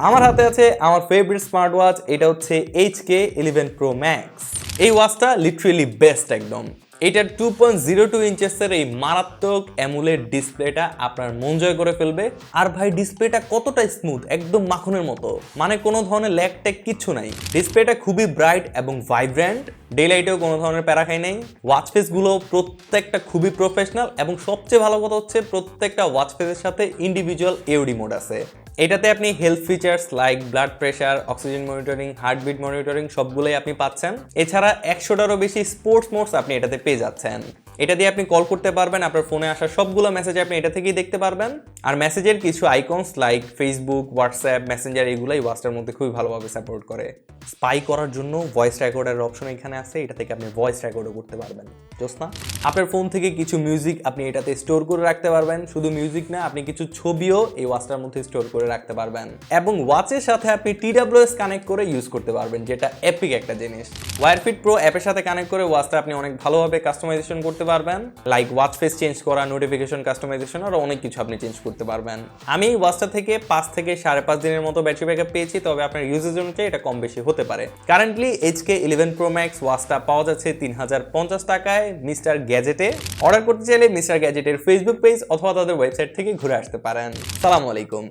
আমার হাতে আছে আমার ফেভারিট স্মার্ট ওয়াচ, এটা হচ্ছে HK11 Pro Max। এই ওয়াচটা লিটারেলি বেস্ট একদম। এটার 2.02 ইঞ্চেসের এই মারাত্মক অ্যামোলেড ডিসপ্লেটা আপনার মন জয় করে ফেলবে। আর ভাই ডিসপ্লেটা কতটা স্মুথ, একদম মাখনের মতো, মানে কোনো ধরনের ল্যাগ ট্যাগ কিচ্ছু নাই। ডিসপ্লেটা খুবই ব্রাইট এবং ভাইব্রেন্ট, ডে লাইটেও কোনো ধরনের প্যারা খাই নাই। ওয়াচ ফেসগুলো প্রত্যেকটা খুবই প্রফেশনাল এবং সবচেয়ে ভালো কথা হচ্ছে প্রত্যেকটা ওয়াচ ফেসের সাথে ইন্ডিভিজুয়াল এওডি মোড আছে। এটাতে আপনি health features like blood pressure, oxygen monitoring, heartbeat monitoring সবগুলোই আপনি পাচ্ছেন। এছাড়া 100টারও বেশি স্পোর্টস মোডস আপনি এটাতে পেয়ে যাচ্ছেন। এটা দিয়ে আপনি কল করতে পারবেন, আপনার ফোনে আসা সবগুলো মেসেজ আপনি এটা থেকেই দেখতে পারবেন। আর মেসেজের কিছু icons like Facebook, WhatsApp, Messenger এগুলাই ওয়াচটার মধ্যে খুবই ভালোভাবে সাপোর্ট করে। স্পাই করার জন্য ভয়েস রেকর্ডারের অপশন এখানে আছে, এটা থেকে আপনি ভয়েস রেকর্ডও করতে পারবেন। জোসনা, আপনার ফোন থেকে কিছু মিউজিক আপনি এটাতে স্টোর করে রাখতে পারবেন। শুধু মিউজিক না, আপনি কিছু ছবিও এই ওয়াচটার মধ্যে স্টোর করে রাখতে পারবেন। এবং ওয়াচের সাথে আপনি TWS কানেক্ট করে ইউজ করতে পারবেন, যেটা এপিক একটা জিনিস। ওয়্যারফিট প্রো অ্যাপের সাথে কানেক্ট করে ওয়াচটা আপনি অনেক ভালোভাবে কাস্টমাইজেশন করতে পারবেন, লাইক ওয়াচ ফেস চেঞ্জ করা, নোটিফিকেশন কাস্টমাইজেশন, আর অনেক কিছু আপনি চেঞ্জ করতে পারবেন। আমি এই ওয়াচটা থেকে 5 থেকে 5.5 দিনের মতো ব্যাটারি ব্যাকআপ পেয়েছি, তবে আপনার ইউজেজ অনুযায়ী এটা কম বেশি হতে পারে। কারেন্টলি HK11 Pro Max ওয়াচটা পাওয়া যাচ্ছে 3050 টাকায় মিস্টার গ্যাজেটে। অর্ডার করতে চাইলে মিস্টার গ্যাজেটের ফেসবুক পেজ অথবা তাদের ওয়েবসাইট থেকে ঘুরে আসতে পারেন। সালামু আলাইকুম।